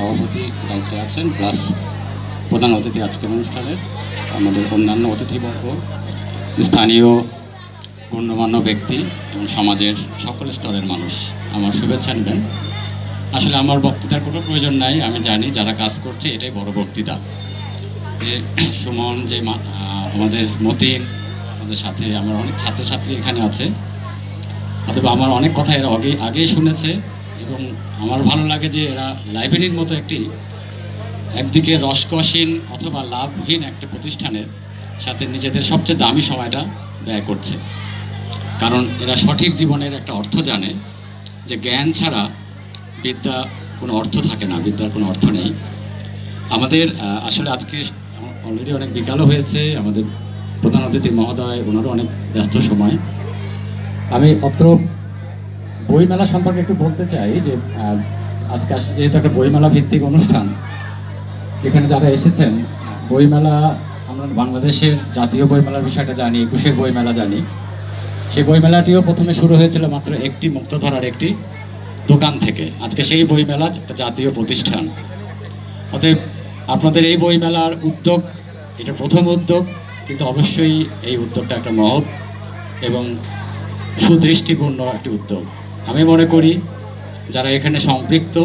সভাপতি মঞ্চে আছেন, প্লাস প্রধান অতিথি আজকের অনুষ্ঠানের আমাদের অন্যান্য অতিথিবর্গ, স্থানীয় গণ্যমান্য ব্যক্তি এবং সমাজের সকল স্তরের মানুষ আমার শুভেচ্ছা নেবেন। আসলে আমার বক্তৃতার কোনো প্রয়োজন নাই, আমি জানি যারা কাজ করছে এটাই বড় বক্তৃতা। যে সুমন, যে আমাদের মতিন, আমাদের সাথে আমার অনেক ছাত্রছাত্রী এখানে আছে, অথবা আমার অনেক কথা এরা আগেই শুনেছে এবং আমার ভালো লাগে যে এরা লাইব্রেরির মতো একদিকে রসকসীন অথবা লাভহীন একটা প্রতিষ্ঠানের সাথে নিজেদের সবচেয়ে দামি সময়টা ব্যয় করছে। কারণ এরা সঠিক জীবনের একটা অর্থ জানে, যে জ্ঞান ছাড়া বিদ্যা কোনো অর্থ থাকে না, বিদ্যার কোনো অর্থ নেই। আমাদের আসলে আজকে অলরেডি অনেক বিকালও হয়েছে, আমাদের প্রধান অতিথি মহোদয় ওনারও অনেক ব্যস্ত সময়। আমি অত্র বইমেলা সম্পর্কে একটু বলতে চাই যে আজকে যেহেতু একটা বইমেলা ভিত্তিক অনুষ্ঠান, এখানে যারা এসেছেন, বইমেলা আমরা বাংলাদেশের জাতীয় বইমেলার বিষয়টা জানি, 21 বইমেলা জানি। সেই বইমেলাটিও প্রথমে শুরু হয়েছিল মাত্র একটি মুক্তধারার একটি দোকান থেকে। আজকে সেই বইমেলা একটা জাতীয় প্রতিষ্ঠান। অতএব আপনাদের এই বইমেলার উদ্যোগ, এটা প্রথম উদ্যোগ, কিন্তু অবশ্যই এই উদ্যোগটা একটা মহৎ এবং সুদৃষ্টিপূর্ণ একটি উদ্যোগ। আমি মনে করি যারা এখানে সম্পৃক্ত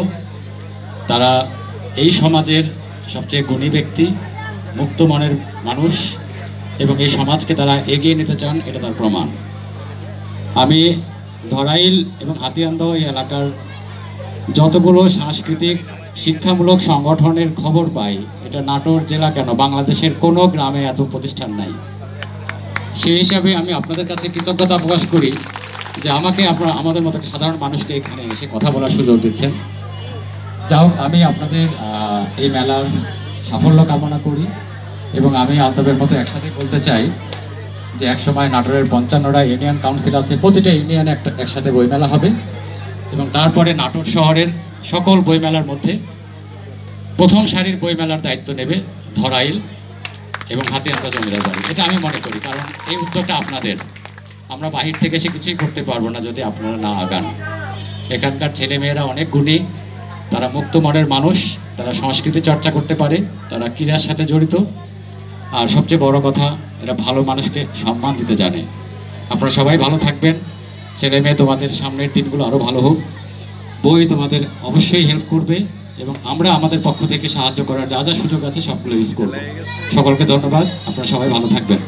তারা এই সমাজের সবচেয়ে গুণী ব্যক্তি, মুক্ত মনের মানুষ, এবং এই সমাজকে তারা এগিয়ে নিতে চান, এটা তার প্রমাণ। আমি ধরাইল এবং হাতিয়ানদহ এই এলাকার যতগুলো সাংস্কৃতিক শিক্ষামূলক সংগঠনের খবর পাই, এটা নাটোর জেলা কেন, বাংলাদেশের কোনো গ্রামে এত প্রতিষ্ঠান নাই। সেই হিসাবে আমি আপনাদের কাছে কৃতজ্ঞতা প্রকাশ করি যে আমাদের মতো সাধারণ মানুষকে এখানে এসে কথা বলার সুযোগ দিচ্ছেন। যাই হোক, আমি আপনাদের এই মেলার সাফল্য কামনা করি এবং আমি আলতাবের মতো একসাথে বলতে চাই যে একসময় নাটোরের 55টা ইউনিয়ন কাউন্সিল আছে, প্রতিটা ইউনিয়নে একসাথে বইমেলা হবে এবং তারপরে নাটোর শহরের সকল বইমেলার মধ্যে প্রথম সারির বইমেলার দায়িত্ব নেবে ধরাইল এবং হাতিয়ানদহ জমিদার বাড়ি। এটা আমি মনে করি, কারণ এই উদ্যোগটা আপনাদের। আমরা বাহির থেকে এসে কিছুই করতে পারবো না যদি আপনারা না আগান। এখানকার ছেলেমেয়েরা অনেক গুণী, তারা মুক্ত মনের মানুষ, তারা সংস্কৃতি চর্চা করতে পারে, তারা ক্রীড়ার সাথে জড়িত, আর সবচেয়ে বড় কথা এরা ভালো মানুষকে সম্মান দিতে জানে। আপনারা সবাই ভালো থাকবেন, ছেলে মেয়ে তোমাদের সামনের দিনগুলো আরও ভালো হোক। বই তোমাদের অবশ্যই হেল্প করবে এবং আমরা আমাদের পক্ষ থেকে সাহায্য করার যা যা সুযোগ আছে সবগুলো ইউজ করব। সকলকে ধন্যবাদ, আপনারা সবাই ভালো থাকবেন।